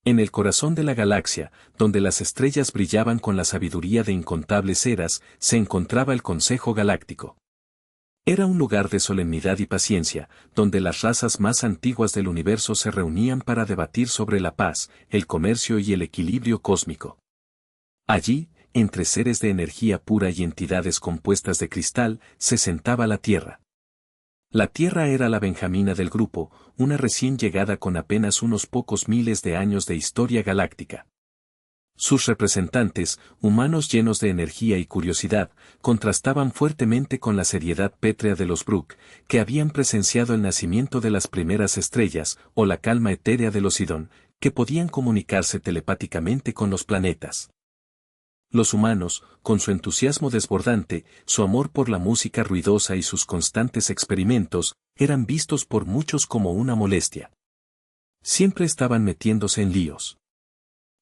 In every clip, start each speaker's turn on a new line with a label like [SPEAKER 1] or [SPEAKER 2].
[SPEAKER 1] En el corazón de la galaxia, donde las estrellas brillaban con la sabiduría de incontables eras, se encontraba el Consejo Galáctico. Era un lugar de solemnidad y paciencia, donde las razas más antiguas del universo se reunían para debatir sobre la paz, el comercio y el equilibrio cósmico. Allí, entre seres de energía pura y entidades compuestas de cristal, se sentaba la Tierra. La Tierra era la Benjamina del grupo, una recién llegada con apenas unos pocos miles de años de historia galáctica. Sus representantes, humanos llenos de energía y curiosidad, contrastaban fuertemente con la seriedad pétrea de los Brooke, que habían presenciado el nacimiento de las primeras estrellas, o la calma etérea de los Sidon, que podían comunicarse telepáticamente con los planetas. Los humanos, con su entusiasmo desbordante, su amor por la música ruidosa y sus constantes experimentos, eran vistos por muchos como una molestia. Siempre estaban metiéndose en líos.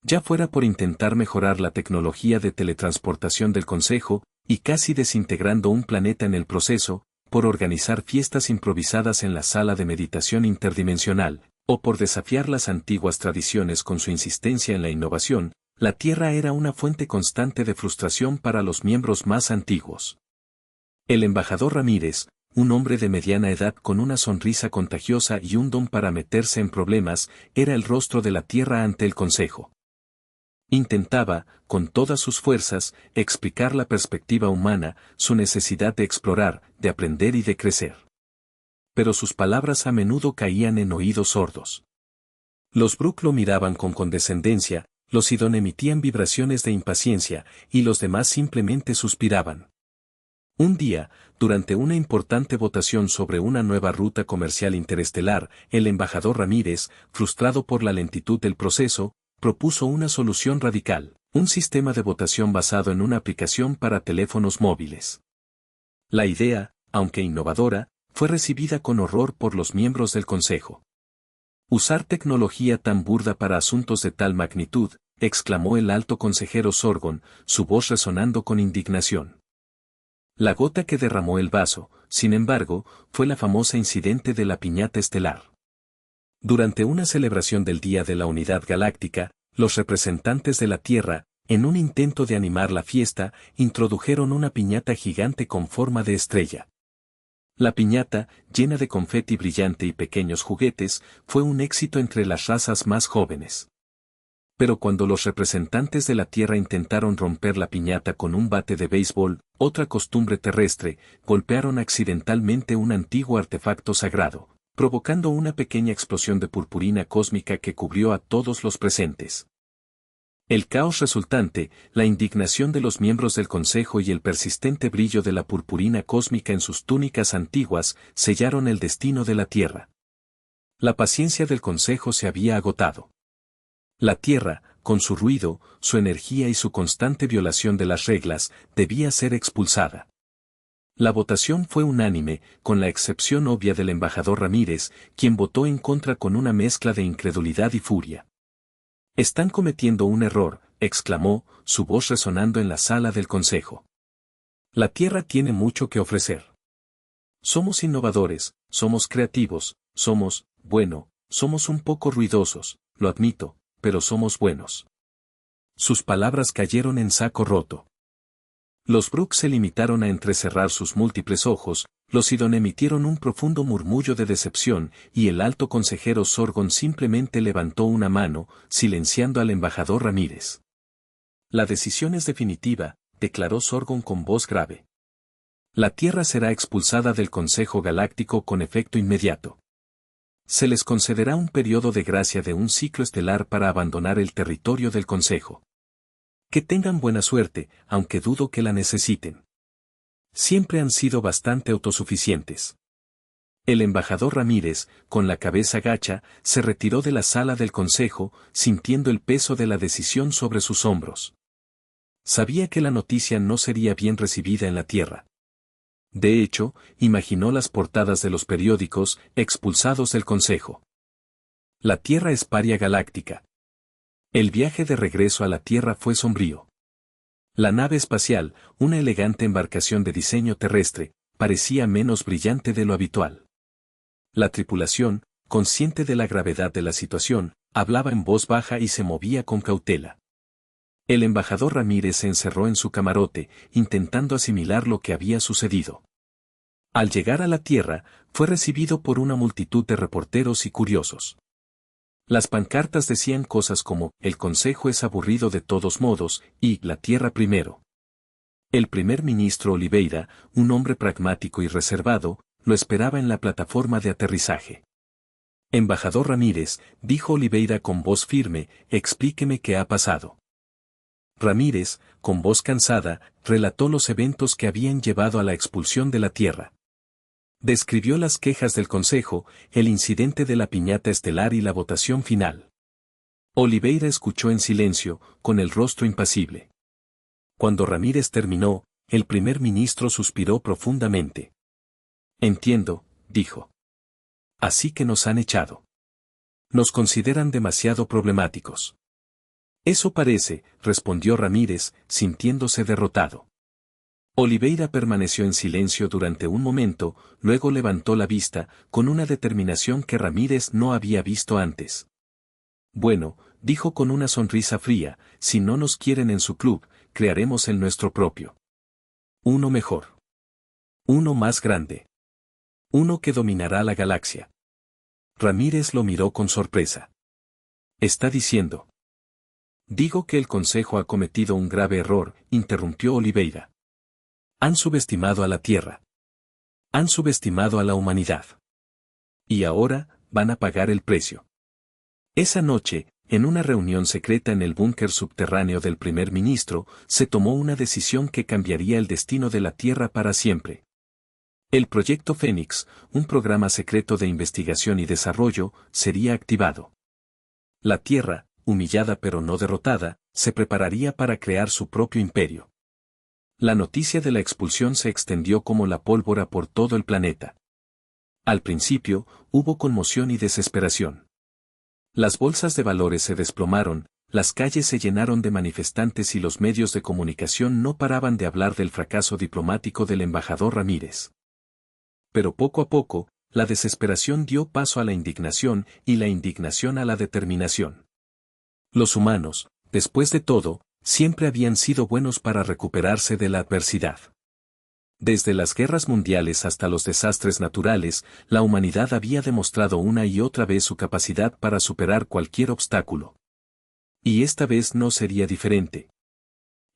[SPEAKER 1] Ya fuera por intentar mejorar la tecnología de teletransportación del Consejo, y casi desintegrando un planeta en el proceso, por organizar fiestas improvisadas en la sala de meditación interdimensional, o por desafiar las antiguas tradiciones con su insistencia en la innovación, la Tierra era una fuente constante de frustración para los miembros más antiguos. El embajador Ramírez, un hombre de mediana edad con una sonrisa contagiosa y un don para meterse en problemas, era el rostro de la Tierra ante el Consejo. Intentaba, con todas sus fuerzas, explicar la perspectiva humana, su necesidad de explorar, de aprender y de crecer. Pero sus palabras a menudo caían en oídos sordos. Los Brooke lo miraban con condescendencia, los Sidon emitían vibraciones de impaciencia, y los demás simplemente suspiraban. Un día, durante una importante votación sobre una nueva ruta comercial interestelar, el embajador Ramírez, frustrado por la lentitud del proceso, propuso una solución radical, un sistema de votación basado en una aplicación para teléfonos móviles. La idea, aunque innovadora, fue recibida con horror por los miembros del Consejo. Usar tecnología tan burda para asuntos de tal magnitud, exclamó el alto consejero Sorgon, su voz resonando con indignación. La gota que derramó el vaso, sin embargo, fue la famosa incidente de la piñata estelar. Durante una celebración del Día de la Unidad Galáctica, los representantes de la Tierra, en un intento de animar la fiesta, introdujeron una piñata gigante con forma de estrella. La piñata, llena de confeti brillante y pequeños juguetes, fue un éxito entre las razas más jóvenes. Pero cuando los representantes de la Tierra intentaron romper la piñata con un bate de béisbol, otra costumbre terrestre, golpearon accidentalmente un antiguo artefacto sagrado, provocando una pequeña explosión de purpurina cósmica que cubrió a todos los presentes. El caos resultante, la indignación de los miembros del Consejo y el persistente brillo de la purpurina cósmica en sus túnicas antiguas sellaron el destino de la Tierra. La paciencia del Consejo se había agotado. La Tierra, con su ruido, su energía y su constante violación de las reglas, debía ser expulsada. La votación fue unánime, con la excepción obvia del embajador Ramírez, quien votó en contra con una mezcla de incredulidad y furia. «Están cometiendo un error», exclamó, su voz resonando en la sala del Consejo. «La Tierra tiene mucho que ofrecer. Somos innovadores, somos creativos, somos un poco ruidosos, lo admito, pero somos buenos». Sus palabras cayeron en saco roto. Los Brooke se limitaron a entrecerrar sus múltiples ojos, los Sidon emitieron un profundo murmullo de decepción, y el alto consejero Sorgon simplemente levantó una mano, silenciando al embajador Ramírez. «La decisión es definitiva», declaró Sorgon con voz grave. «La Tierra será expulsada del Consejo Galáctico con efecto inmediato. Se les concederá un periodo de gracia de un ciclo estelar para abandonar el territorio del Consejo. Que tengan buena suerte, aunque dudo que la necesiten. Siempre han sido bastante autosuficientes». El embajador Ramírez, con la cabeza gacha, se retiró de la sala del Consejo, sintiendo el peso de la decisión sobre sus hombros. Sabía que la noticia no sería bien recibida en la Tierra. De hecho, imaginó las portadas de los periódicos, expulsados del Consejo. La Tierra es paria galáctica. El viaje de regreso a la Tierra fue sombrío. La nave espacial, una elegante embarcación de diseño terrestre, parecía menos brillante de lo habitual. La tripulación, consciente de la gravedad de la situación, Hablaba en voz baja y se movía con cautela. El embajador Ramírez se encerró en su camarote, intentando asimilar lo que había sucedido. Al llegar a la Tierra, fue recibido por una multitud de reporteros y curiosos. Las pancartas decían cosas como, el Consejo es aburrido de todos modos, y, la Tierra primero. El primer ministro Oliveira, un hombre pragmático y reservado, lo esperaba en la plataforma de aterrizaje. Embajador Ramírez, dijo Oliveira con voz firme, explíqueme qué ha pasado. Ramírez, con voz cansada, relató los eventos que habían llevado a la expulsión de la Tierra. Describió las quejas del Consejo, el incidente de la piñata estelar y la votación final. Oliveira escuchó en silencio, con el rostro impasible. Cuando Ramírez terminó, el primer ministro suspiró profundamente. Entiendo, dijo. Así que nos han echado. Nos consideran demasiado problemáticos. Eso parece, respondió Ramírez, sintiéndose derrotado. Oliveira permaneció en silencio durante un momento, luego levantó la vista, con una determinación que Ramírez no había visto antes. Bueno, dijo con una sonrisa fría, si no nos quieren en su club, crearemos el nuestro propio. Uno mejor. Uno más grande. Uno que dominará la galaxia. Ramírez lo miró con sorpresa. ¿Está diciendo? Digo que el Consejo ha cometido un grave error, interrumpió Oliveira. Han subestimado a la Tierra. Han subestimado a la humanidad. Y ahora, van a pagar el precio. Esa noche, en una reunión secreta en el búnker subterráneo del primer ministro, se tomó una decisión que cambiaría el destino de la Tierra para siempre. El Proyecto Fénix, un programa secreto de investigación y desarrollo, sería activado. La Tierra, humillada pero no derrotada, se prepararía para crear su propio imperio. La noticia de la expulsión se extendió como la pólvora por todo el planeta. Al principio, hubo conmoción y desesperación. Las bolsas de valores se desplomaron, las calles se llenaron de manifestantes y los medios de comunicación no paraban de hablar del fracaso diplomático del embajador Ramírez. Pero poco a poco, la desesperación dio paso a la indignación y la indignación a la determinación. Los humanos, después de todo, siempre habían sido buenos para recuperarse de la adversidad. Desde las guerras mundiales hasta los desastres naturales, la humanidad había demostrado una y otra vez su capacidad para superar cualquier obstáculo. Y esta vez no sería diferente.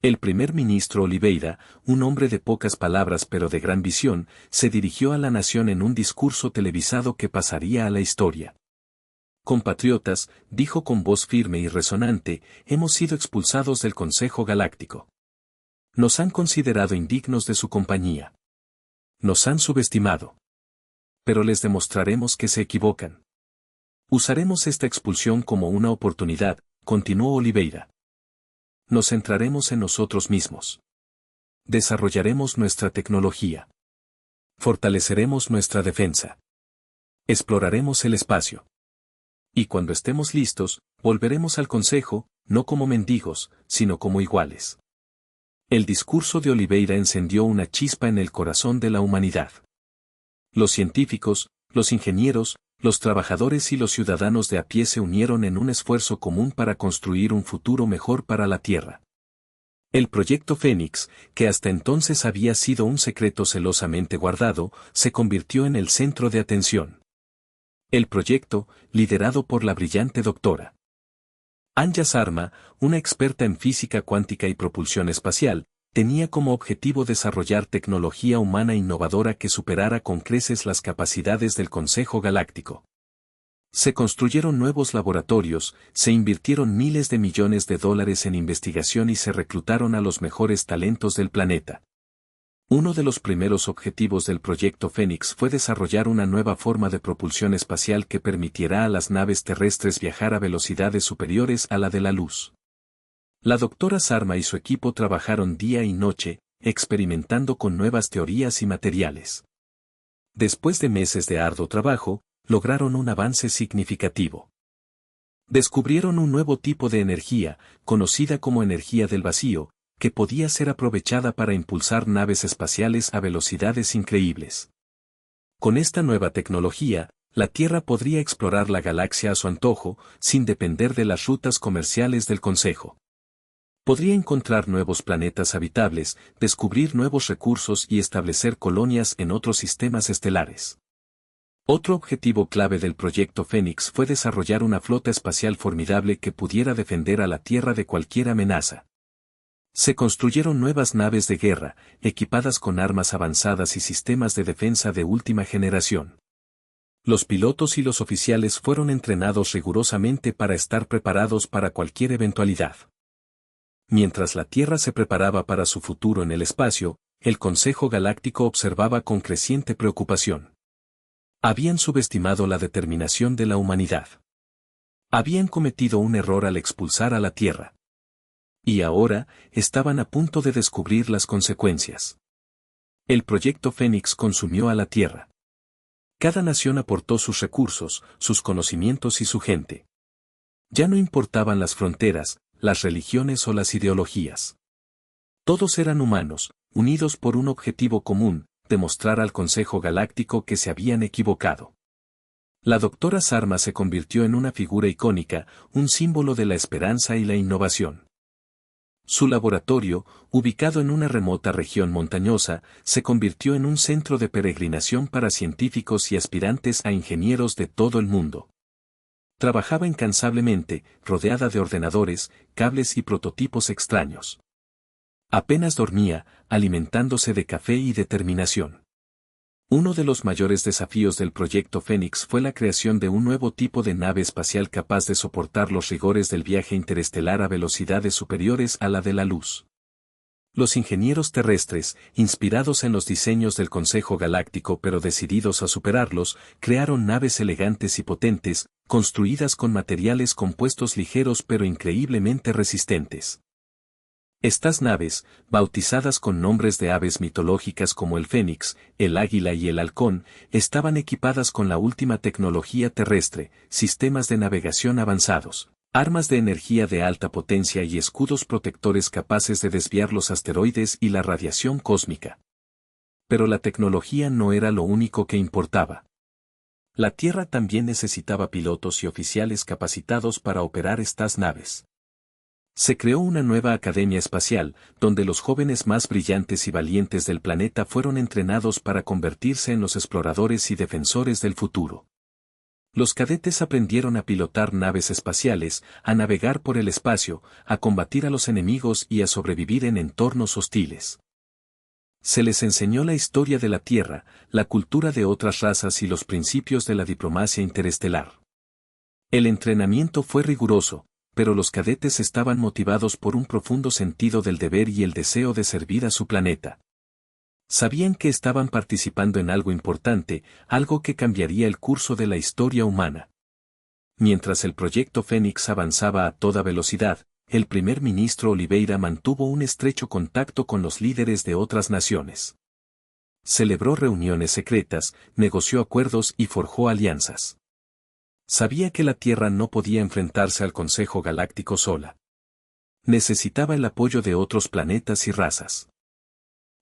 [SPEAKER 1] El primer ministro Oliveira, un hombre de pocas palabras pero de gran visión, se dirigió a la nación en un discurso televisado que pasaría a la historia. Compatriotas, dijo con voz firme y resonante, hemos sido expulsados del Consejo Galáctico. Nos han considerado indignos de su compañía. Nos han subestimado. Pero les demostraremos que se equivocan. Usaremos esta expulsión como una oportunidad, continuó Oliveira. Nos centraremos en nosotros mismos. Desarrollaremos nuestra tecnología. Fortaleceremos nuestra defensa. Exploraremos el espacio. Y cuando estemos listos, volveremos al Consejo, no como mendigos, sino como iguales. El discurso de Oliveira encendió una chispa en el corazón de la humanidad. Los científicos, los ingenieros, los trabajadores y los ciudadanos de a pie se unieron en un esfuerzo común para construir un futuro mejor para la Tierra. El Proyecto Fénix, que hasta entonces había sido un secreto celosamente guardado, se convirtió en el centro de atención. El proyecto, liderado por la brillante doctora Anja Sarma, una experta en física cuántica y propulsión espacial, tenía como objetivo desarrollar tecnología humana innovadora que superara con creces las capacidades del Consejo Galáctico. Se construyeron nuevos laboratorios, se invirtieron miles de millones de dólares en investigación y se reclutaron a los mejores talentos del planeta. Uno de los primeros objetivos del Proyecto Fénix fue desarrollar una nueva forma de propulsión espacial que permitiera a las naves terrestres viajar a velocidades superiores a la de la luz. La doctora Sarma y su equipo trabajaron día y noche, experimentando con nuevas teorías y materiales. Después de meses de arduo trabajo, lograron un avance significativo. Descubrieron un nuevo tipo de energía, conocida como energía del vacío, que podía ser aprovechada para impulsar naves espaciales a velocidades increíbles. Con esta nueva tecnología, La Tierra podría explorar la galaxia a su antojo, sin depender de las rutas comerciales del Consejo. Podría encontrar nuevos planetas habitables, descubrir nuevos recursos y establecer colonias en otros sistemas estelares. Otro objetivo clave del proyecto Fénix fue desarrollar una flota espacial formidable que pudiera defender a la Tierra de cualquier amenaza. Se construyeron nuevas naves de guerra, equipadas con armas avanzadas y sistemas de defensa de última generación. Los pilotos y los oficiales fueron entrenados rigurosamente para estar preparados para cualquier eventualidad. Mientras la Tierra se preparaba para su futuro en el espacio, el Consejo Galáctico observaba con creciente preocupación. Habían subestimado la determinación de la humanidad. Habían cometido un error al expulsar a la Tierra. Y ahora, estaban a punto de descubrir las consecuencias. El proyecto Fénix consumió a la Tierra. Cada nación aportó sus recursos, sus conocimientos y su gente. Ya no importaban las fronteras, las religiones o las ideologías. Todos eran humanos, unidos por un objetivo común, demostrar al Consejo Galáctico que se habían equivocado. La doctora Sarma se convirtió en una figura icónica, un símbolo de la esperanza y la innovación. Su laboratorio, ubicado en una remota región montañosa, se convirtió en un centro de peregrinación para científicos y aspirantes a ingenieros de todo el mundo. Trabajaba incansablemente, rodeada de ordenadores, cables y prototipos extraños. Apenas dormía, alimentándose de café y determinación. Uno de los mayores desafíos del proyecto Fénix fue la creación de un nuevo tipo de nave espacial capaz de soportar los rigores del viaje interestelar a velocidades superiores a la de la luz. Los ingenieros terrestres, inspirados en los diseños del Consejo Galáctico pero decididos a superarlos, crearon naves elegantes y potentes, construidas con materiales compuestos ligeros pero increíblemente resistentes. Estas naves, bautizadas con nombres de aves mitológicas como el fénix, el águila y el halcón, estaban equipadas con la última tecnología terrestre, sistemas de navegación avanzados, armas de energía de alta potencia y escudos protectores capaces de desviar los asteroides y la radiación cósmica. Pero la tecnología no era lo único que importaba. La Tierra también necesitaba pilotos y oficiales capacitados para operar estas naves. Se creó una nueva academia espacial, donde los jóvenes más brillantes y valientes del planeta fueron entrenados para convertirse en los exploradores y defensores del futuro. Los cadetes aprendieron a pilotar naves espaciales, a navegar por el espacio, a combatir a los enemigos y a sobrevivir en entornos hostiles. Se les enseñó la historia de la Tierra, la cultura de otras razas y los principios de la diplomacia interestelar. El entrenamiento fue riguroso, pero los cadetes estaban motivados por un profundo sentido del deber y el deseo de servir a su planeta. Sabían que estaban participando en algo importante, algo que cambiaría el curso de la historia humana. Mientras el proyecto Fénix avanzaba a toda velocidad, el primer ministro Oliveira mantuvo un estrecho contacto con los líderes de otras naciones. Celebró reuniones secretas, negoció acuerdos y forjó alianzas. Sabía que la Tierra no podía enfrentarse al Consejo Galáctico sola. Necesitaba el apoyo de otros planetas y razas.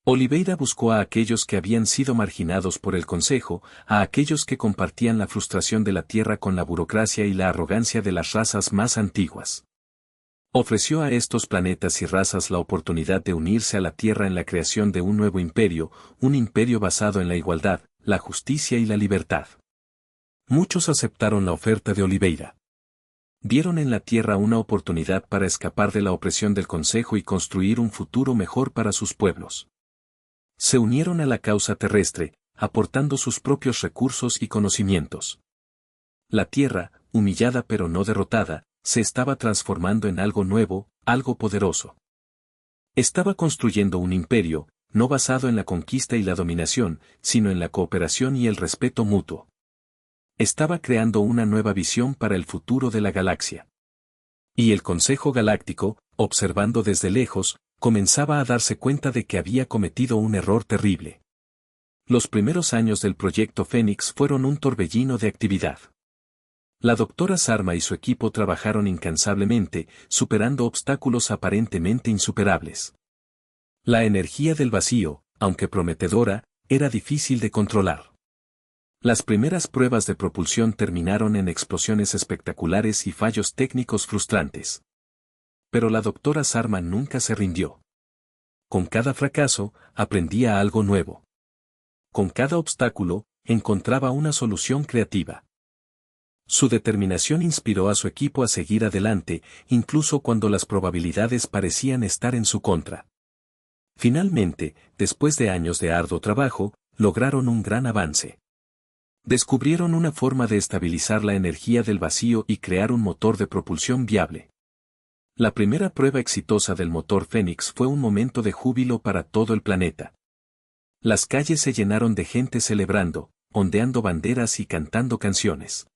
[SPEAKER 1] Oliveira buscó a aquellos que habían sido marginados por el Consejo, a aquellos que compartían la frustración de la Tierra con la burocracia y la arrogancia de las razas más antiguas. Ofreció a estos planetas y razas la oportunidad de unirse a la Tierra en la creación de un nuevo imperio, un imperio basado en la igualdad, la justicia y la libertad. Muchos aceptaron la oferta de Oliveira. Vieron en la Tierra una oportunidad para escapar de la opresión del Consejo y construir un futuro mejor para sus pueblos. Se unieron a la causa terrestre, aportando sus propios recursos y conocimientos. La Tierra, humillada pero no derrotada, se estaba transformando en algo nuevo, algo poderoso. Estaba construyendo un imperio, no basado en la conquista y la dominación, sino en la cooperación y el respeto mutuo. Estaba creando una nueva visión para el futuro de la galaxia. Y el Consejo Galáctico, observando desde lejos, comenzaba a darse cuenta de que había cometido un error terrible. Los primeros años del proyecto Fénix fueron un torbellino de actividad. La doctora Sarma y su equipo trabajaron incansablemente, superando obstáculos aparentemente insuperables. La energía del vacío, aunque prometedora, era difícil de controlar. Las primeras pruebas de propulsión terminaron en explosiones espectaculares y fallos técnicos frustrantes. Pero la doctora Sarman nunca se rindió. Con cada fracaso, aprendía algo nuevo. Con cada obstáculo, encontraba una solución creativa. Su determinación inspiró a su equipo a seguir adelante, incluso cuando las probabilidades parecían estar en su contra. Finalmente, después de años de arduo trabajo, lograron un gran avance. Descubrieron una forma de estabilizar la energía del vacío y crear un motor de propulsión viable. La primera prueba exitosa del motor Fénix fue un momento de júbilo para todo el planeta. Las calles se llenaron de gente celebrando, ondeando banderas y cantando canciones.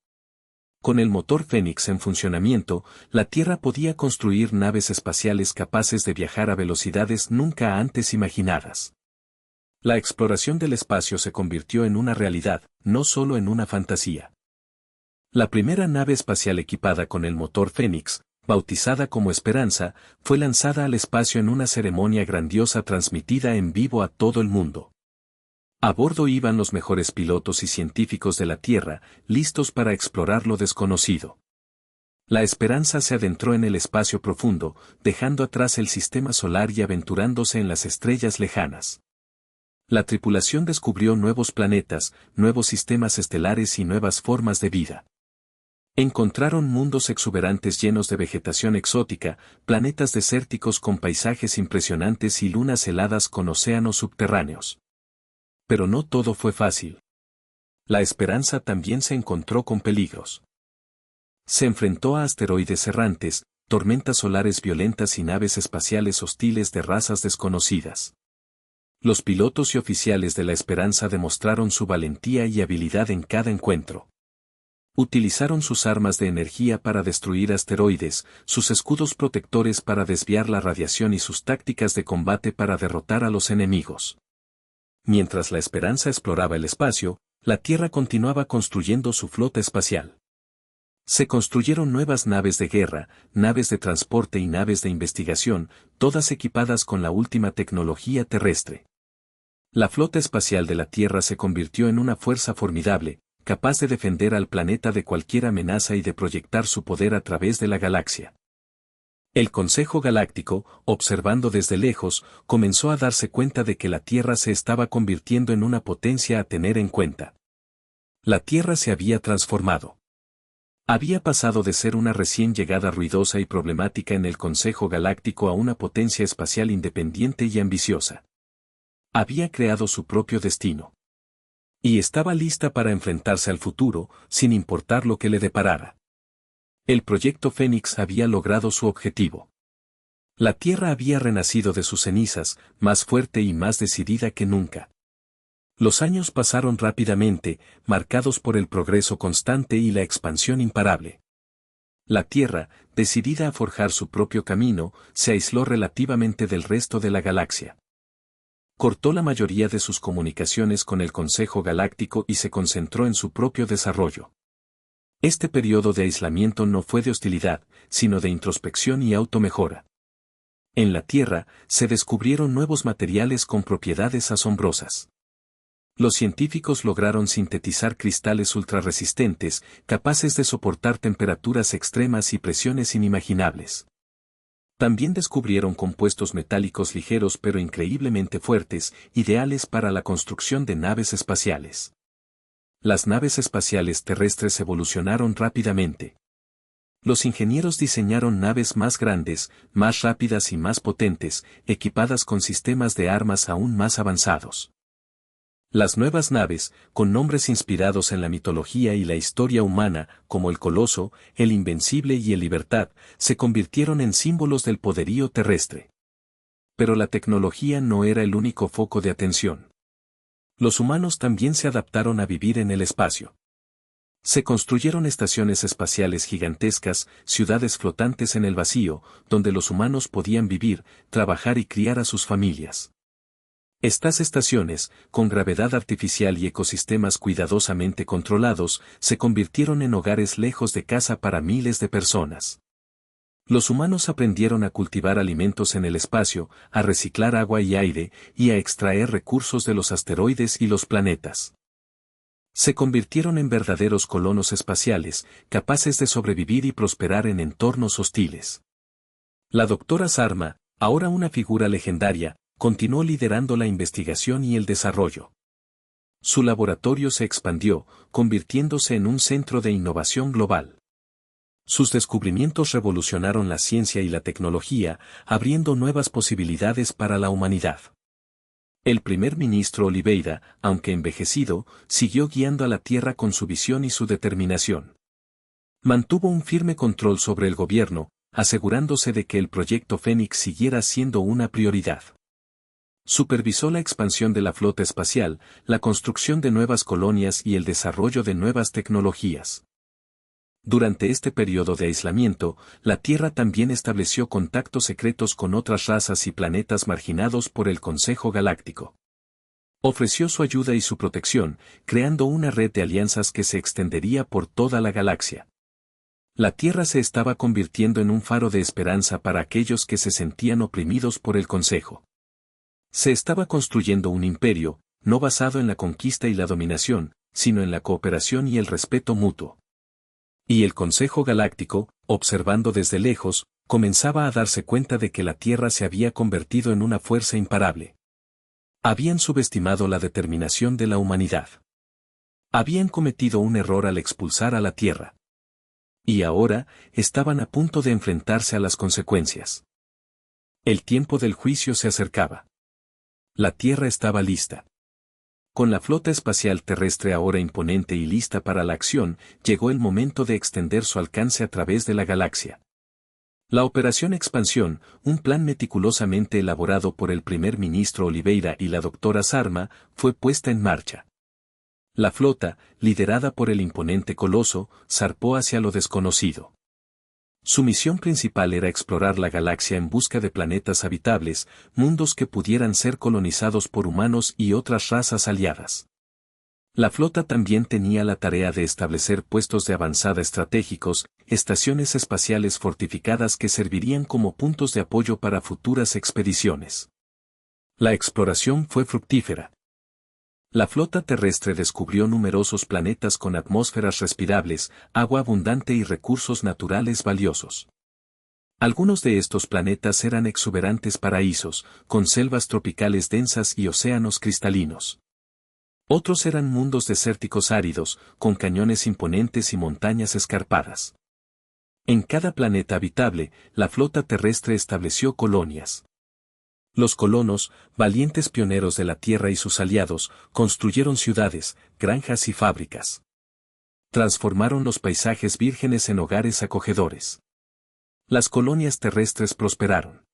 [SPEAKER 1] Con el motor Fénix en funcionamiento, la Tierra podía construir naves espaciales capaces de viajar a velocidades nunca antes imaginadas. La exploración del espacio se convirtió en una realidad, no solo en una fantasía. La primera nave espacial equipada con el motor Fénix, bautizada como Esperanza, fue lanzada al espacio en una ceremonia grandiosa transmitida en vivo a todo el mundo. A bordo iban los mejores pilotos y científicos de la Tierra, listos para explorar lo desconocido. La Esperanza se adentró en el espacio profundo, dejando atrás el sistema solar y aventurándose en las estrellas lejanas. La tripulación descubrió nuevos planetas, nuevos sistemas estelares y nuevas formas de vida. Encontraron mundos exuberantes llenos de vegetación exótica, planetas desérticos con paisajes impresionantes y lunas heladas con océanos subterráneos. Pero no todo fue fácil. La Esperanza también se encontró con peligros. Se enfrentó a asteroides errantes, tormentas solares violentas y naves espaciales hostiles de razas desconocidas. Los pilotos y oficiales de la Esperanza demostraron su valentía y habilidad en cada encuentro. Utilizaron sus armas de energía para destruir asteroides, sus escudos protectores para desviar la radiación y sus tácticas de combate para derrotar a los enemigos. Mientras la Esperanza exploraba el espacio, la Tierra continuaba construyendo su flota espacial. Se construyeron nuevas naves de guerra, naves de transporte y naves de investigación, todas equipadas con la última tecnología terrestre. La flota espacial de la Tierra se convirtió en una fuerza formidable, capaz de defender al planeta de cualquier amenaza y de proyectar su poder a través de la galaxia. El Consejo Galáctico, observando desde lejos, comenzó a darse cuenta de que la Tierra se estaba convirtiendo en una potencia a tener en cuenta. La Tierra se había transformado. Había pasado de ser una recién llegada ruidosa y problemática en el Consejo Galáctico a una potencia espacial independiente y ambiciosa. Había creado su propio destino. Y estaba lista para enfrentarse al futuro, sin importar lo que le deparara. El proyecto Fénix había logrado su objetivo. La Tierra había renacido de sus cenizas, más fuerte y más decidida que nunca. Los años pasaron rápidamente, marcados por el progreso constante y la expansión imparable. La Tierra, decidida a forjar su propio camino, se aisló relativamente del resto de la galaxia. Cortó la mayoría de sus comunicaciones con el Consejo Galáctico y se concentró en su propio desarrollo. Este periodo de aislamiento no fue de hostilidad, sino de introspección y automejora. En la Tierra, se descubrieron nuevos materiales con propiedades asombrosas. Los científicos lograron sintetizar cristales ultrarresistentes, capaces de soportar temperaturas extremas y presiones inimaginables. También descubrieron compuestos metálicos ligeros pero increíblemente fuertes, ideales para la construcción de naves espaciales. Las naves espaciales terrestres evolucionaron rápidamente. Los ingenieros diseñaron naves más grandes, más rápidas y más potentes, equipadas con sistemas de armas aún más avanzados. Las nuevas naves, con nombres inspirados en la mitología y la historia humana, como el Coloso, el Invencible y el Libertad, se convirtieron en símbolos del poderío terrestre. Pero la tecnología no era el único foco de atención. Los humanos también se adaptaron a vivir en el espacio. Se construyeron estaciones espaciales gigantescas, ciudades flotantes en el vacío, donde los humanos podían vivir, trabajar y criar a sus familias. Estas estaciones, con gravedad artificial y ecosistemas cuidadosamente controlados, se convirtieron en hogares lejos de casa para miles de personas. Los humanos aprendieron a cultivar alimentos en el espacio, a reciclar agua y aire, y a extraer recursos de los asteroides y los planetas. Se convirtieron en verdaderos colonos espaciales, capaces de sobrevivir y prosperar en entornos hostiles. La doctora Sarma, ahora una figura legendaria, continuó liderando la investigación y el desarrollo. Su laboratorio se expandió, convirtiéndose en un centro de innovación global. Sus descubrimientos revolucionaron la ciencia y la tecnología, abriendo nuevas posibilidades para la humanidad. El primer ministro Oliveira, aunque envejecido, siguió guiando a la Tierra con su visión y su determinación. Mantuvo un firme control sobre el gobierno, asegurándose de que el proyecto Fénix siguiera siendo una prioridad. Supervisó la expansión de la flota espacial, la construcción de nuevas colonias y el desarrollo de nuevas tecnologías. Durante este periodo de aislamiento, la Tierra también estableció contactos secretos con otras razas y planetas marginados por el Consejo Galáctico. Ofreció su ayuda y su protección, creando una red de alianzas que se extendería por toda la galaxia. La Tierra se estaba convirtiendo en un faro de esperanza para aquellos que se sentían oprimidos por el Consejo. Se estaba construyendo un imperio, no basado en la conquista y la dominación, sino en la cooperación y el respeto mutuo. Y el Consejo Galáctico, observando desde lejos, comenzaba a darse cuenta de que la Tierra se había convertido en una fuerza imparable. Habían subestimado la determinación de la humanidad. Habían cometido un error al expulsar a la Tierra. Y ahora, estaban a punto de enfrentarse a las consecuencias. El tiempo del juicio se acercaba. La Tierra estaba lista. Con la flota espacial terrestre ahora imponente y lista para la acción, llegó el momento de extender su alcance a través de la galaxia. La Operación Expansión, un plan meticulosamente elaborado por el primer ministro Oliveira y la doctora Sarma, fue puesta en marcha. La flota, liderada por el imponente coloso, zarpó hacia lo desconocido. Su misión principal era explorar la galaxia en busca de planetas habitables, mundos que pudieran ser colonizados por humanos y otras razas aliadas. La flota también tenía la tarea de establecer puestos de avanzada estratégicos, estaciones espaciales fortificadas que servirían como puntos de apoyo para futuras expediciones. La exploración fue fructífera. La flota terrestre descubrió numerosos planetas con atmósferas respirables, agua abundante y recursos naturales valiosos. Algunos de estos planetas eran exuberantes paraísos, con selvas tropicales densas y océanos cristalinos. Otros eran mundos desérticos áridos, con cañones imponentes y montañas escarpadas. En cada planeta habitable, la flota terrestre estableció colonias. Los colonos, valientes pioneros de la Tierra y sus aliados, construyeron ciudades, granjas y fábricas. Transformaron los paisajes vírgenes en hogares acogedores. Las colonias terrestres prosperaron.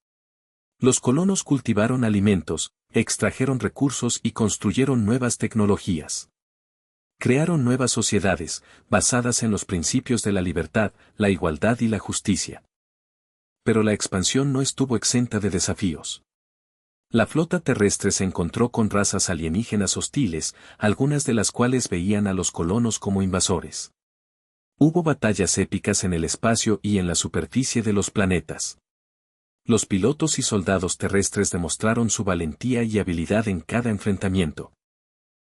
[SPEAKER 1] Los colonos cultivaron alimentos, extrajeron recursos y construyeron nuevas tecnologías. Crearon nuevas sociedades, basadas en los principios de la libertad, la igualdad y la justicia. Pero la expansión no estuvo exenta de desafíos. La flota terrestre se encontró con razas alienígenas hostiles, algunas de las cuales veían a los colonos como invasores. Hubo batallas épicas en el espacio y en la superficie de los planetas. Los pilotos y soldados terrestres demostraron su valentía y habilidad en cada enfrentamiento.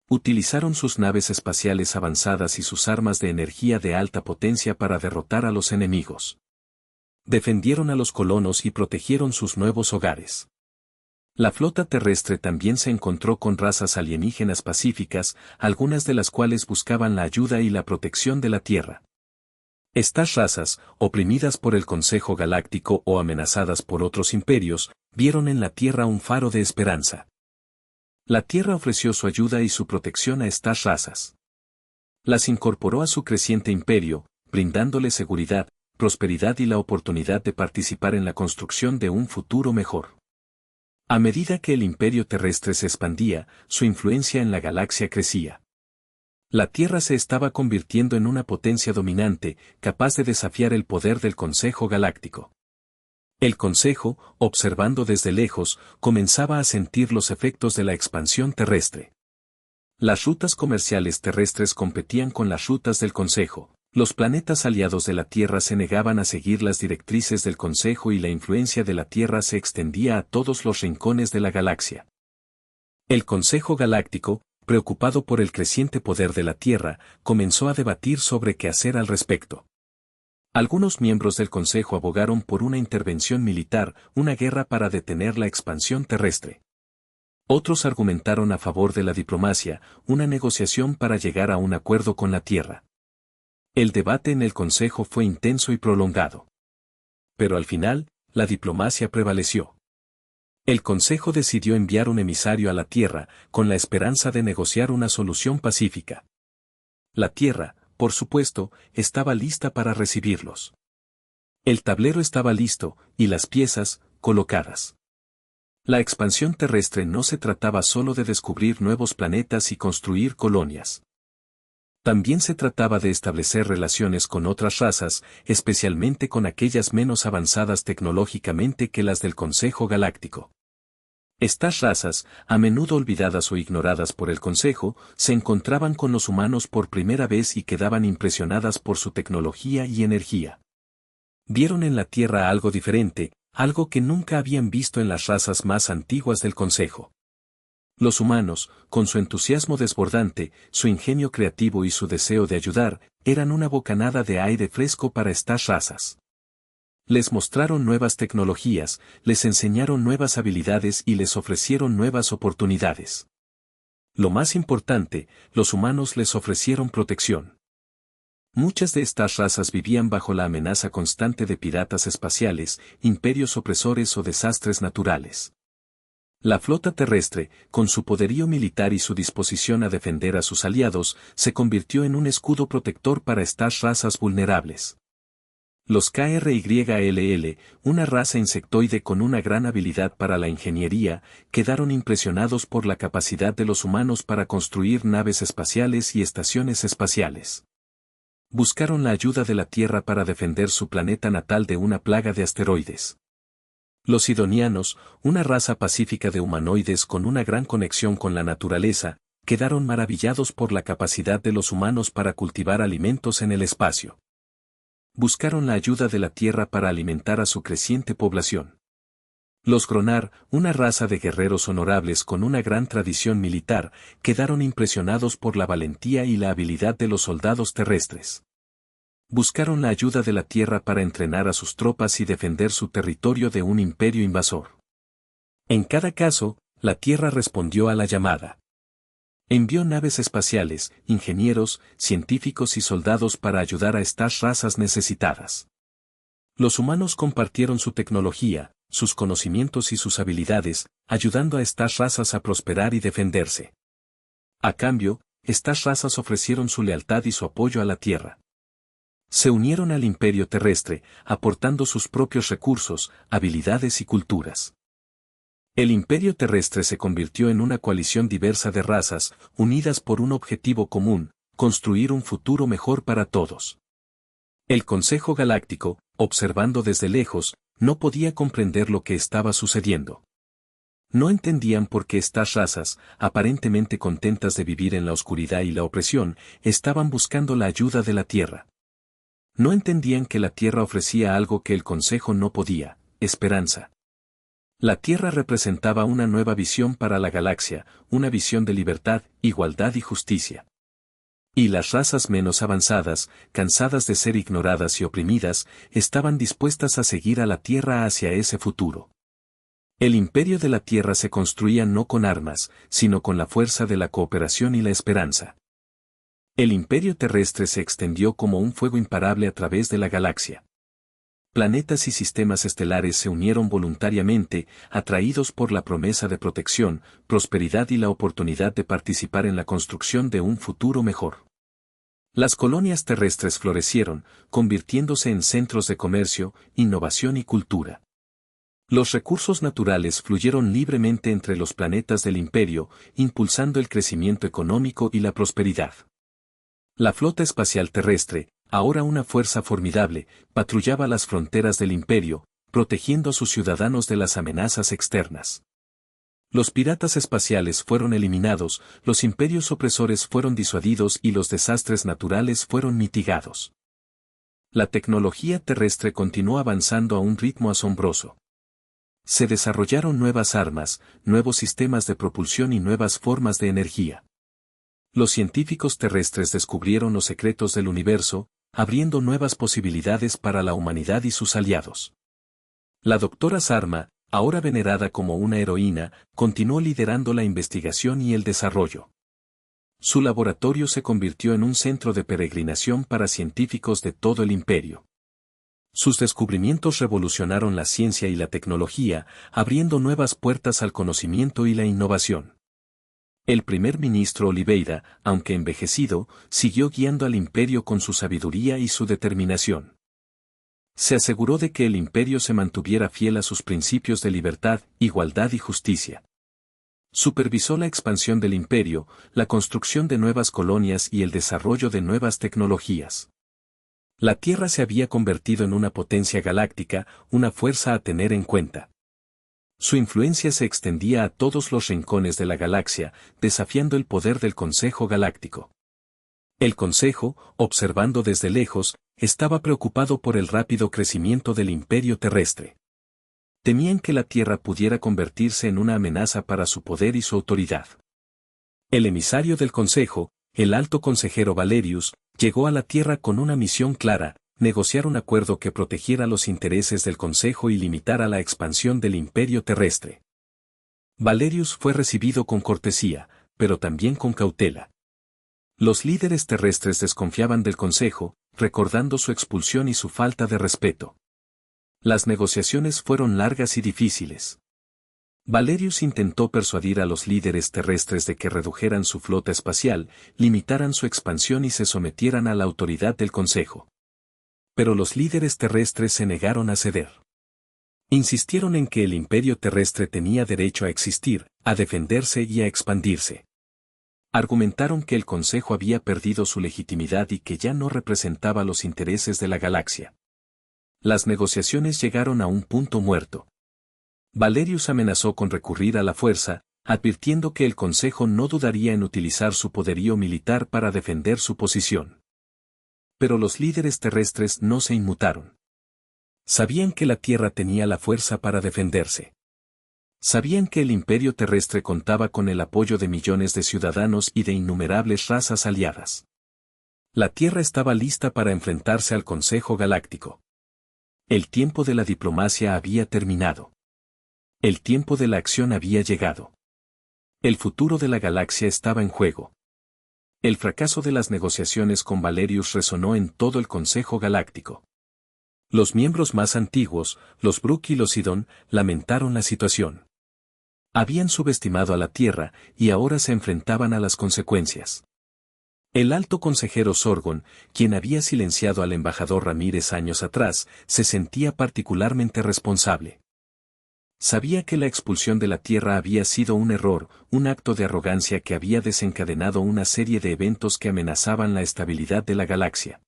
[SPEAKER 1] Utilizaron sus naves espaciales avanzadas y sus armas de energía de alta potencia para derrotar a los enemigos. Defendieron a los colonos y protegieron sus nuevos hogares. La flota terrestre también se encontró con razas alienígenas pacíficas, algunas de las cuales buscaban la ayuda y la protección de la Tierra. Estas razas, oprimidas por el Consejo Galáctico o amenazadas por otros imperios, vieron en la Tierra un faro de esperanza. La Tierra ofreció su ayuda y su protección a estas razas. Las incorporó a su creciente imperio, brindándoles seguridad, prosperidad y la oportunidad de participar en la construcción de un futuro mejor. A medida que el imperio terrestre se expandía, su influencia en la galaxia crecía. La Tierra se estaba convirtiendo en una potencia dominante, capaz de desafiar el poder del Consejo Galáctico. El Consejo, observando desde lejos, comenzaba a sentir los efectos de la expansión terrestre. Las rutas comerciales terrestres competían con las rutas del Consejo. Los planetas aliados de la Tierra se negaban a seguir las directrices del Consejo y la influencia de la Tierra se extendía a todos los rincones de la galaxia. El Consejo Galáctico, preocupado por el creciente poder de la Tierra, comenzó a debatir sobre qué hacer al respecto. Algunos miembros del Consejo abogaron por una intervención militar, una guerra para detener la expansión terrestre. Otros argumentaron a favor de la diplomacia, una negociación para llegar a un acuerdo con la Tierra. El debate en el Consejo fue intenso y prolongado. Pero al final, la diplomacia prevaleció. El Consejo decidió enviar un emisario a la Tierra, con la esperanza de negociar una solución pacífica. La Tierra, por supuesto, estaba lista para recibirlos. El tablero estaba listo, y las piezas, colocadas. La expansión terrestre no se trataba solo de descubrir nuevos planetas y construir colonias. También se trataba de establecer relaciones con otras razas, especialmente con aquellas menos avanzadas tecnológicamente que las del Consejo Galáctico. Estas razas, a menudo olvidadas o ignoradas por el Consejo, se encontraban con los humanos por primera vez y quedaban impresionadas por su tecnología y energía. Vieron en la Tierra algo diferente, algo que nunca habían visto en las razas más antiguas del Consejo. Los humanos, con su entusiasmo desbordante, su ingenio creativo y su deseo de ayudar, eran una bocanada de aire fresco para estas razas. Les mostraron nuevas tecnologías, les enseñaron nuevas habilidades y les ofrecieron nuevas oportunidades. Lo más importante, los humanos les ofrecieron protección. Muchas de estas razas vivían bajo la amenaza constante de piratas espaciales, imperios opresores o desastres naturales. La flota terrestre, con su poderío militar y su disposición a defender a sus aliados, se convirtió en un escudo protector para estas razas vulnerables. Los KRYLL, una raza insectoide con una gran habilidad para la ingeniería, quedaron impresionados por la capacidad de los humanos para construir naves espaciales y estaciones espaciales. Buscaron la ayuda de la Tierra para defender su planeta natal de una plaga de asteroides. Los Sidonianos, una raza pacífica de humanoides con una gran conexión con la naturaleza, quedaron maravillados por la capacidad de los humanos para cultivar alimentos en el espacio. Buscaron la ayuda de la Tierra para alimentar a su creciente población. Los Gronar, una raza de guerreros honorables con una gran tradición militar, quedaron impresionados por la valentía y la habilidad de los soldados terrestres. Buscaron la ayuda de la Tierra para entrenar a sus tropas y defender su territorio de un imperio invasor. En cada caso, la Tierra respondió a la llamada. Envió naves espaciales, ingenieros, científicos y soldados para ayudar a estas razas necesitadas. Los humanos compartieron su tecnología, sus conocimientos y sus habilidades, ayudando a estas razas a prosperar y defenderse. A cambio, estas razas ofrecieron su lealtad y su apoyo a la Tierra. Se unieron al imperio terrestre, aportando sus propios recursos, habilidades y culturas. El imperio terrestre se convirtió en una coalición diversa de razas, unidas por un objetivo común, construir un futuro mejor para todos. El Consejo Galáctico, observando desde lejos, no podía comprender lo que estaba sucediendo. No entendían por qué estas razas, aparentemente contentas de vivir en la oscuridad y la opresión, estaban buscando la ayuda de la Tierra. No entendían que la Tierra ofrecía algo que el Consejo no podía, esperanza. La Tierra representaba una nueva visión para la galaxia, una visión de libertad, igualdad y justicia. Y las razas menos avanzadas, cansadas de ser ignoradas y oprimidas, estaban dispuestas a seguir a la Tierra hacia ese futuro. El imperio de la Tierra se construía no con armas, sino con la fuerza de la cooperación y la esperanza. El imperio terrestre se extendió como un fuego imparable a través de la galaxia. Planetas y sistemas estelares se unieron voluntariamente, atraídos por la promesa de protección, prosperidad y la oportunidad de participar en la construcción de un futuro mejor. Las colonias terrestres florecieron, convirtiéndose en centros de comercio, innovación y cultura. Los recursos naturales fluyeron libremente entre los planetas del imperio, impulsando el crecimiento económico y la prosperidad. La flota espacial terrestre, ahora una fuerza formidable, patrullaba las fronteras del imperio, protegiendo a sus ciudadanos de las amenazas externas. Los piratas espaciales fueron eliminados, los imperios opresores fueron disuadidos y los desastres naturales fueron mitigados. La tecnología terrestre continuó avanzando a un ritmo asombroso. Se desarrollaron nuevas armas, nuevos sistemas de propulsión y nuevas formas de energía. Los científicos terrestres descubrieron los secretos del universo, abriendo nuevas posibilidades para la humanidad y sus aliados. La doctora Sarma, ahora venerada como una heroína, continuó liderando la investigación y el desarrollo. Su laboratorio se convirtió en un centro de peregrinación para científicos de todo el imperio. Sus descubrimientos revolucionaron la ciencia y la tecnología, abriendo nuevas puertas al conocimiento y la innovación. El primer ministro Oliveira, aunque envejecido, siguió guiando al imperio con su sabiduría y su determinación. Se aseguró de que el imperio se mantuviera fiel a sus principios de libertad, igualdad y justicia. Supervisó la expansión del imperio, la construcción de nuevas colonias y el desarrollo de nuevas tecnologías. La Tierra se había convertido en una potencia galáctica, una fuerza a tener en cuenta. Su influencia se extendía a todos los rincones de la galaxia, desafiando el poder del Consejo Galáctico. El Consejo, observando desde lejos, estaba preocupado por el rápido crecimiento del imperio terrestre. Temían que la Tierra pudiera convertirse en una amenaza para su poder y su autoridad. El emisario del Consejo, el alto consejero Valerius, llegó a la Tierra con una misión clara: negociar un acuerdo que protegiera los intereses del Consejo y limitara la expansión del imperio terrestre. Valerius fue recibido con cortesía, pero también con cautela. Los líderes terrestres desconfiaban del Consejo, recordando su expulsión y su falta de respeto. Las negociaciones fueron largas y difíciles. Valerius intentó persuadir a los líderes terrestres de que redujeran su flota espacial, limitaran su expansión y se sometieran a la autoridad del Consejo. Pero los líderes terrestres se negaron a ceder. Insistieron en que el imperio terrestre tenía derecho a existir, a defenderse y a expandirse. Argumentaron que el Consejo había perdido su legitimidad y que ya no representaba los intereses de la galaxia. Las negociaciones llegaron a un punto muerto. Valerius amenazó con recurrir a la fuerza, advirtiendo que el Consejo no dudaría en utilizar su poderío militar para defender su posición. Pero los líderes terrestres no se inmutaron. Sabían que la Tierra tenía la fuerza para defenderse. Sabían que el imperio terrestre contaba con el apoyo de millones de ciudadanos y de innumerables razas aliadas. La Tierra estaba lista para enfrentarse al Consejo Galáctico. El tiempo de la diplomacia había terminado. El tiempo de la acción había llegado. El futuro de la galaxia estaba en juego. El fracaso de las negociaciones con Valerius resonó en todo el Consejo Galáctico. Los miembros más antiguos, los Brook y los Sidon, lamentaron la situación. Habían subestimado a la Tierra y ahora se enfrentaban a las consecuencias. El alto consejero Sorgon, quien había silenciado al embajador Ramírez años atrás, se sentía particularmente responsable. Sabía que la expulsión de la Tierra había sido un error, un acto de arrogancia que había desencadenado una serie de eventos que amenazaban la estabilidad de la galaxia.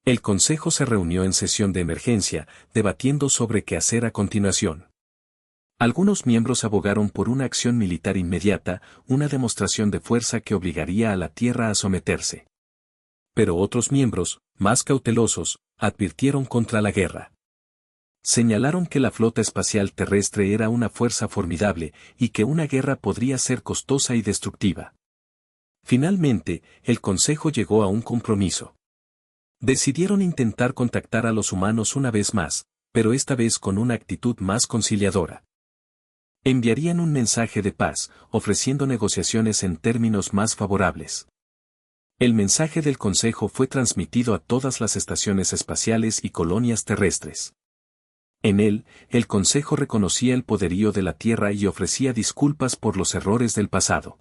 [SPEAKER 1] El Consejo se reunió en sesión de emergencia, debatiendo sobre qué hacer a continuación. Algunos miembros abogaron por una acción militar inmediata, una demostración de fuerza que obligaría a la Tierra a someterse. Pero otros miembros, más cautelosos, advirtieron contra la guerra. Señalaron que la flota espacial terrestre era una fuerza formidable y que una guerra podría ser costosa y destructiva. Finalmente, el Consejo llegó a un compromiso. Decidieron intentar contactar a los humanos una vez más, pero esta vez con una actitud más conciliadora. Enviarían un mensaje de paz, ofreciendo negociaciones en términos más favorables. El mensaje del Consejo fue transmitido a todas las estaciones espaciales y colonias terrestres. En él, el Consejo reconocía el poderío de la Tierra y ofrecía disculpas por los errores del pasado.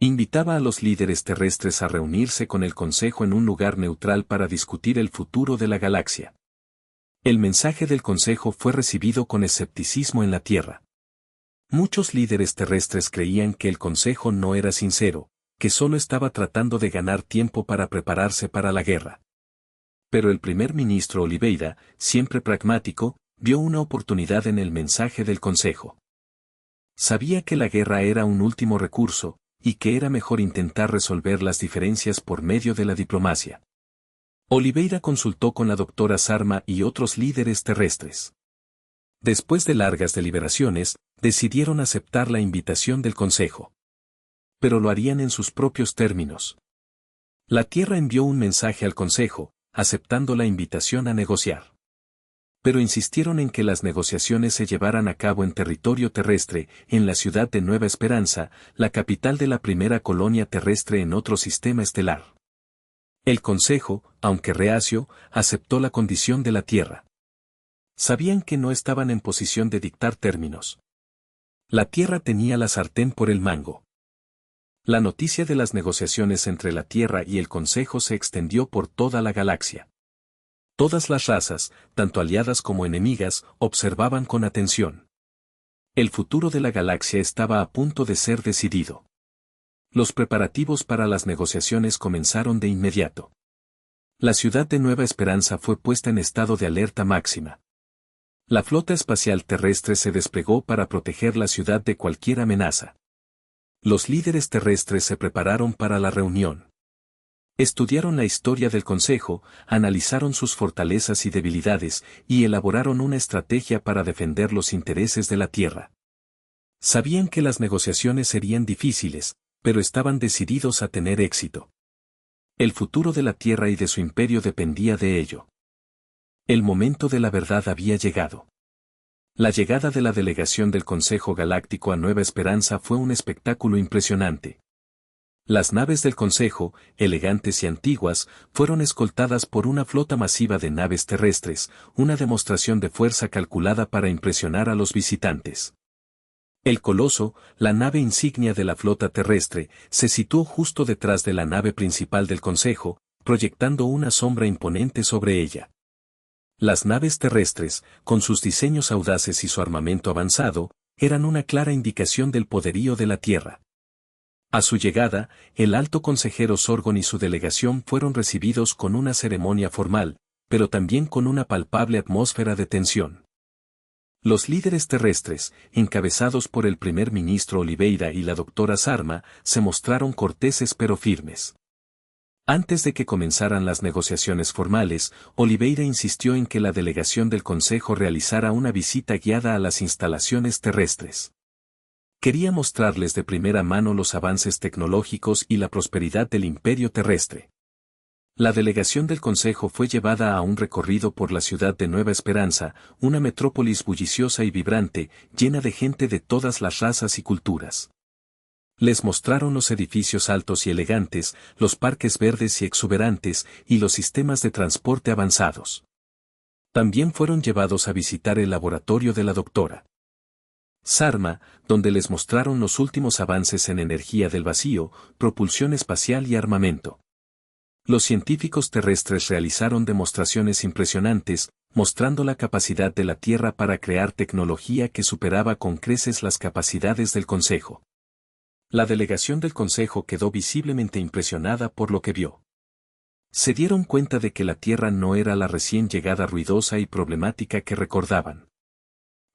[SPEAKER 1] Invitaba a los líderes terrestres a reunirse con el Consejo en un lugar neutral para discutir el futuro de la galaxia. El mensaje del Consejo fue recibido con escepticismo en la Tierra. Muchos líderes terrestres creían que el Consejo no era sincero, que solo estaba tratando de ganar tiempo para prepararse para la guerra. Pero el primer ministro Oliveira, siempre pragmático, vio una oportunidad en el mensaje del Consejo. Sabía que la guerra era un último recurso, y que era mejor intentar resolver las diferencias por medio de la diplomacia. Oliveira consultó con la doctora Sarma y otros líderes terrestres. Después de largas deliberaciones, decidieron aceptar la invitación del Consejo. Pero lo harían en sus propios términos. La Tierra envió un mensaje al Consejo, aceptando la invitación a negociar. Pero insistieron en que las negociaciones se llevaran a cabo en territorio terrestre, en la ciudad de Nueva Esperanza, la capital de la primera colonia terrestre en otro sistema estelar. El Consejo, aunque reacio, aceptó la condición de la Tierra. Sabían que no estaban en posición de dictar términos. La Tierra tenía la sartén por el mango. La noticia de las negociaciones entre la Tierra y el Consejo se extendió por toda la galaxia. Todas las razas, tanto aliadas como enemigas, observaban con atención. El futuro de la galaxia estaba a punto de ser decidido. Los preparativos para las negociaciones comenzaron de inmediato. La ciudad de Nueva Esperanza fue puesta en estado de alerta máxima. La flota espacial terrestre se desplegó para proteger la ciudad de cualquier amenaza. Los líderes terrestres se prepararon para la reunión. Estudiaron la historia del Consejo, analizaron sus fortalezas y debilidades, y elaboraron una estrategia para defender los intereses de la Tierra. Sabían que las negociaciones serían difíciles, pero estaban decididos a tener éxito. El futuro de la Tierra y de su imperio dependía de ello. El momento de la verdad había llegado. La llegada de la delegación del Consejo Galáctico a Nueva Esperanza fue un espectáculo impresionante. Las naves del Consejo, elegantes y antiguas, fueron escoltadas por una flota masiva de naves terrestres, una demostración de fuerza calculada para impresionar a los visitantes. El Coloso, la nave insignia de la flota terrestre, se situó justo detrás de la nave principal del Consejo, proyectando una sombra imponente sobre ella. Las naves terrestres, con sus diseños audaces y su armamento avanzado, eran una clara indicación del poderío de la Tierra. A su llegada, el alto consejero Sorgon y su delegación fueron recibidos con una ceremonia formal, pero también con una palpable atmósfera de tensión. Los líderes terrestres, encabezados por el primer ministro Oliveira y la doctora Sarma, se mostraron corteses pero firmes. Antes de que comenzaran las negociaciones formales, Oliveira insistió en que la delegación del Consejo realizara una visita guiada a las instalaciones terrestres. Quería mostrarles de primera mano los avances tecnológicos y la prosperidad del imperio terrestre. La delegación del Consejo fue llevada a un recorrido por la ciudad de Nueva Esperanza, una metrópolis bulliciosa y vibrante, llena de gente de todas las razas y culturas. Les mostraron los edificios altos y elegantes, los parques verdes y exuberantes, y los sistemas de transporte avanzados. También fueron llevados a visitar el laboratorio de la doctora Sarma, donde les mostraron los últimos avances en energía del vacío, propulsión espacial y armamento. Los científicos terrestres realizaron demostraciones impresionantes, mostrando la capacidad de la Tierra para crear tecnología que superaba con creces las capacidades del Consejo. La delegación del Consejo quedó visiblemente impresionada por lo que vio. Se dieron cuenta de que la Tierra no era la recién llegada ruidosa y problemática que recordaban.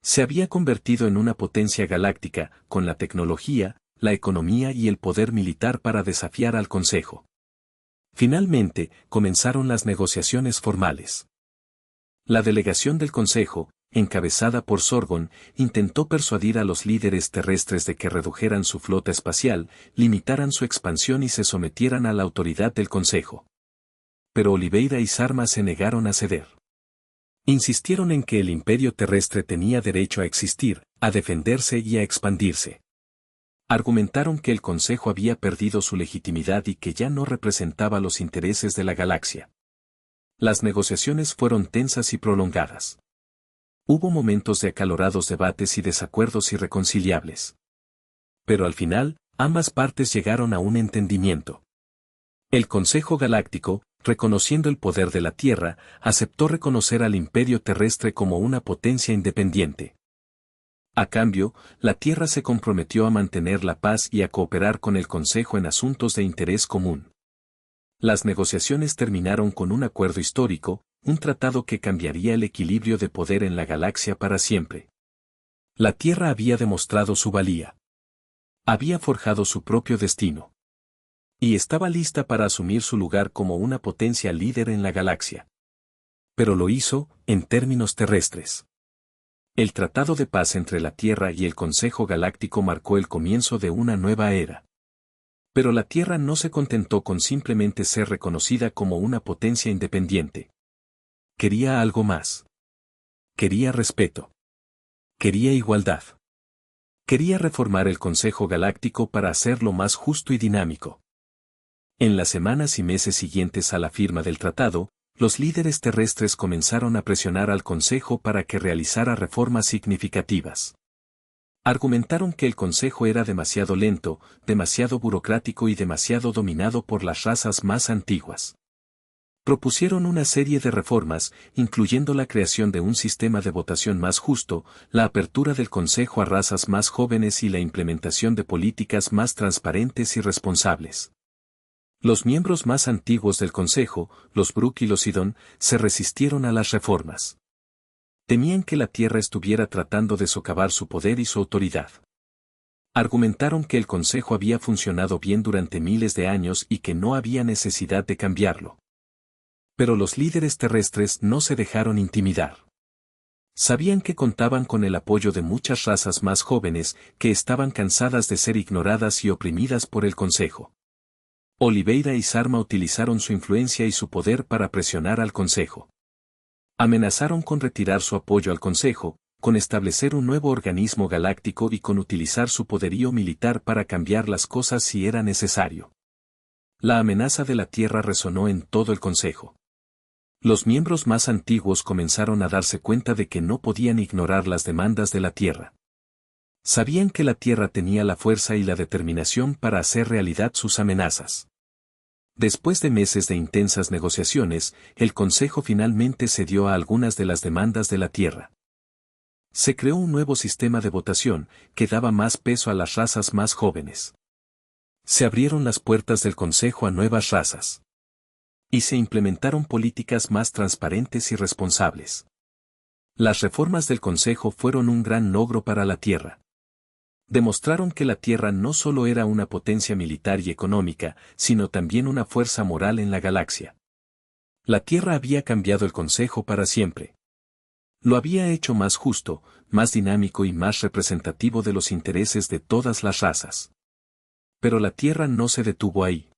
[SPEAKER 1] Se había convertido en una potencia galáctica, con la tecnología, la economía y el poder militar para desafiar al Consejo. Finalmente, comenzaron las negociaciones formales. La delegación del Consejo, encabezada por Sorgon, intentó persuadir a los líderes terrestres de que redujeran su flota espacial, limitaran su expansión y se sometieran a la autoridad del Consejo. Pero Oliveira y Sarma se negaron a ceder. Insistieron en que el imperio terrestre tenía derecho a existir, a defenderse y a expandirse. Argumentaron que el Consejo había perdido su legitimidad y que ya no representaba los intereses de la galaxia. Las negociaciones fueron tensas y prolongadas. Hubo momentos de acalorados debates y desacuerdos irreconciliables. Pero al final, ambas partes llegaron a un entendimiento. El Consejo Galáctico, reconociendo el poder de la Tierra, aceptó reconocer al imperio terrestre como una potencia independiente. A cambio, la Tierra se comprometió a mantener la paz y a cooperar con el Consejo en asuntos de interés común. Las negociaciones terminaron con un acuerdo histórico, un tratado que cambiaría el equilibrio de poder en la galaxia para siempre. La Tierra había demostrado su valía. Había forjado su propio destino. Y estaba lista para asumir su lugar como una potencia líder en la galaxia. Pero lo hizo, en términos terrestres. El Tratado de Paz entre la Tierra y el Consejo Galáctico marcó el comienzo de una nueva era. Pero la Tierra no se contentó con simplemente ser reconocida como una potencia independiente. Quería algo más. Quería respeto. Quería igualdad. Quería reformar el Consejo Galáctico para hacerlo más justo y dinámico. En las semanas y meses siguientes a la firma del tratado, los líderes terrestres comenzaron a presionar al Consejo para que realizara reformas significativas. Argumentaron que el Consejo era demasiado lento, demasiado burocrático y demasiado dominado por las razas más antiguas. Propusieron una serie de reformas, incluyendo la creación de un sistema de votación más justo, la apertura del Consejo a razas más jóvenes y la implementación de políticas más transparentes y responsables. Los miembros más antiguos del Consejo, los Brooke y los Sidon, se resistieron a las reformas. Temían que la Tierra estuviera tratando de socavar su poder y su autoridad. Argumentaron que el Consejo había funcionado bien durante miles de años y que no había necesidad de cambiarlo. Pero los líderes terrestres no se dejaron intimidar. Sabían que contaban con el apoyo de muchas razas más jóvenes que estaban cansadas de ser ignoradas y oprimidas por el Consejo. Oliveira y Sarma utilizaron su influencia y su poder para presionar al Consejo. Amenazaron con retirar su apoyo al Consejo, con establecer un nuevo organismo galáctico y con utilizar su poderío militar para cambiar las cosas si era necesario. La amenaza de la Tierra resonó en todo el Consejo. Los miembros más antiguos comenzaron a darse cuenta de que no podían ignorar las demandas de la Tierra. Sabían que la Tierra tenía la fuerza y la determinación para hacer realidad sus amenazas. Después de meses de intensas negociaciones, el Consejo finalmente cedió a algunas de las demandas de la Tierra. Se creó un nuevo sistema de votación, que daba más peso a las razas más jóvenes. Se abrieron las puertas del Consejo a nuevas razas. Y se implementaron políticas más transparentes y responsables. Las reformas del Consejo fueron un gran logro para la Tierra. Demostraron que la Tierra no solo era una potencia militar y económica, sino también una fuerza moral en la galaxia. La Tierra había cambiado el Consejo para siempre. Lo había hecho más justo, más dinámico y más representativo de los intereses de todas las razas. Pero la Tierra no se detuvo ahí.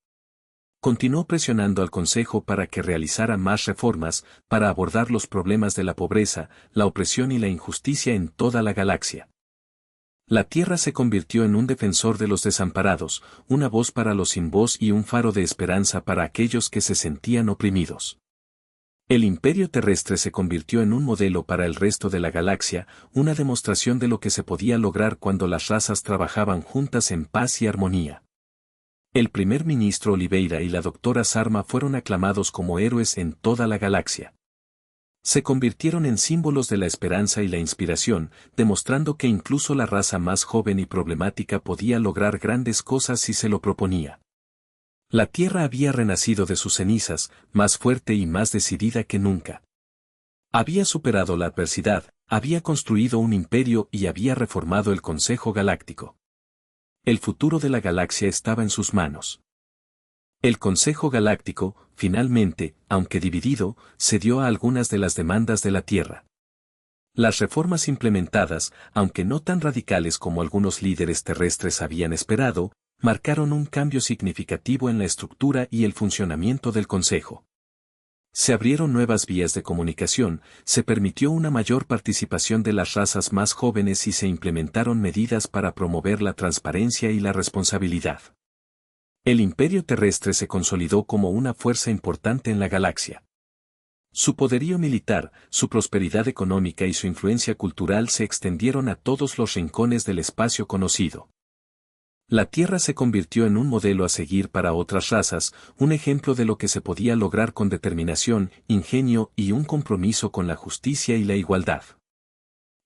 [SPEAKER 1] Continuó presionando al Consejo para que realizara más reformas, para abordar los problemas de la pobreza, la opresión y la injusticia en toda la galaxia. La Tierra se convirtió en un defensor de los desamparados, una voz para los sin voz y un faro de esperanza para aquellos que se sentían oprimidos. El imperio terrestre se convirtió en un modelo para el resto de la galaxia, una demostración de lo que se podía lograr cuando las razas trabajaban juntas en paz y armonía. El primer ministro Oliveira y la doctora Sarma fueron aclamados como héroes en toda la galaxia. Se convirtieron en símbolos de la esperanza y la inspiración, demostrando que incluso la raza más joven y problemática podía lograr grandes cosas si se lo proponía. La Tierra había renacido de sus cenizas, más fuerte y más decidida que nunca. Había superado la adversidad, había construido un imperio y había reformado el Consejo Galáctico. El futuro de la galaxia estaba en sus manos. El Consejo Galáctico, finalmente, aunque dividido, cedió a algunas de las demandas de la Tierra. Las reformas implementadas, aunque no tan radicales como algunos líderes terrestres habían esperado, marcaron un cambio significativo en la estructura y el funcionamiento del Consejo. Se abrieron nuevas vías de comunicación, se permitió una mayor participación de las razas más jóvenes y se implementaron medidas para promover la transparencia y la responsabilidad. El imperio terrestre se consolidó como una fuerza importante en la galaxia. Su poderío militar, su prosperidad económica y su influencia cultural se extendieron a todos los rincones del espacio conocido. La Tierra se convirtió en un modelo a seguir para otras razas, un ejemplo de lo que se podía lograr con determinación, ingenio y un compromiso con la justicia y la igualdad.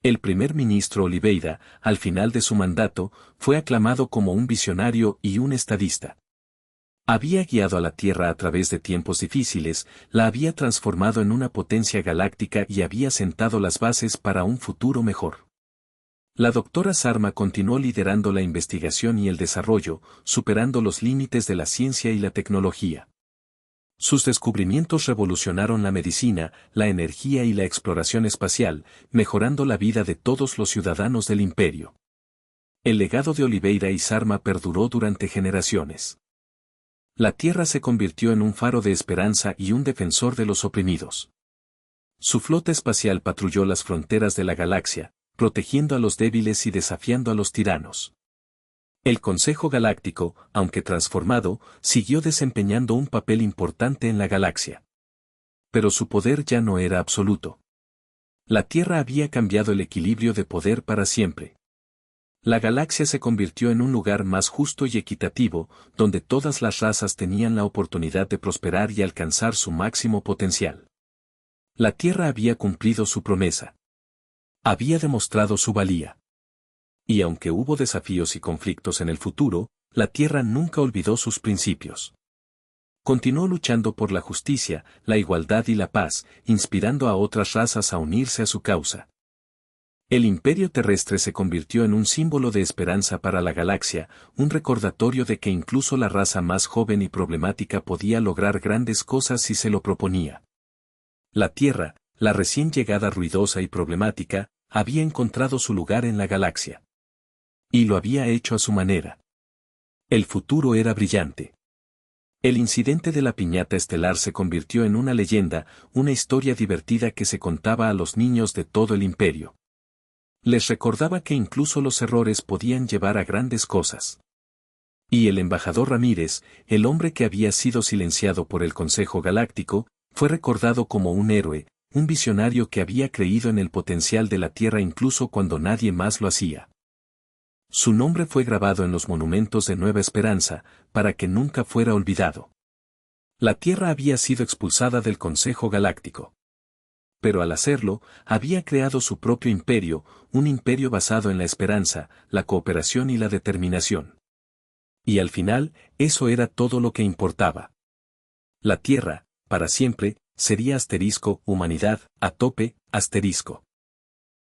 [SPEAKER 1] El primer ministro Oliveira, al final de su mandato, fue aclamado como un visionario y un estadista. Había guiado a la Tierra a través de tiempos difíciles, la había transformado en una potencia galáctica y había sentado las bases para un futuro mejor. La doctora Sarma continuó liderando la investigación y el desarrollo, superando los límites de la ciencia y la tecnología. Sus descubrimientos revolucionaron la medicina, la energía y la exploración espacial, mejorando la vida de todos los ciudadanos del imperio. El legado de Oliveira y Sarma perduró durante generaciones. La Tierra se convirtió en un faro de esperanza y un defensor de los oprimidos. Su flota espacial patrulló las fronteras de la galaxia, protegiendo a los débiles y desafiando a los tiranos. El Consejo Galáctico, aunque transformado, siguió desempeñando un papel importante en la galaxia. Pero su poder ya no era absoluto. La Tierra había cambiado el equilibrio de poder para siempre. La galaxia se convirtió en un lugar más justo y equitativo, donde todas las razas tenían la oportunidad de prosperar y alcanzar su máximo potencial. La Tierra había cumplido su promesa. Había demostrado su valía. Y aunque hubo desafíos y conflictos en el futuro, la Tierra nunca olvidó sus principios. Continuó luchando por la justicia, la igualdad y la paz, inspirando a otras razas a unirse a su causa. El imperio terrestre se convirtió en un símbolo de esperanza para la galaxia, un recordatorio de que incluso la raza más joven y problemática podía lograr grandes cosas si se lo proponía. La Tierra, la recién llegada ruidosa y problemática, había encontrado su lugar en la galaxia. Y lo había hecho a su manera. El futuro era brillante. El incidente de la piñata estelar se convirtió en una leyenda, una historia divertida que se contaba a los niños de todo el imperio. Les recordaba que incluso los errores podían llevar a grandes cosas. Y el embajador Ramírez, el hombre que había sido silenciado por el Consejo Galáctico, fue recordado como un héroe, un visionario que había creído en el potencial de la Tierra incluso cuando nadie más lo hacía. Su nombre fue grabado en los monumentos de Nueva Esperanza, para que nunca fuera olvidado. La Tierra había sido expulsada del Consejo Galáctico. Pero al hacerlo, había creado su propio imperio, un imperio basado en la esperanza, la cooperación y la determinación. Y al final, eso era todo lo que importaba. La Tierra, para siempre, sería *humanidad, a tope, *.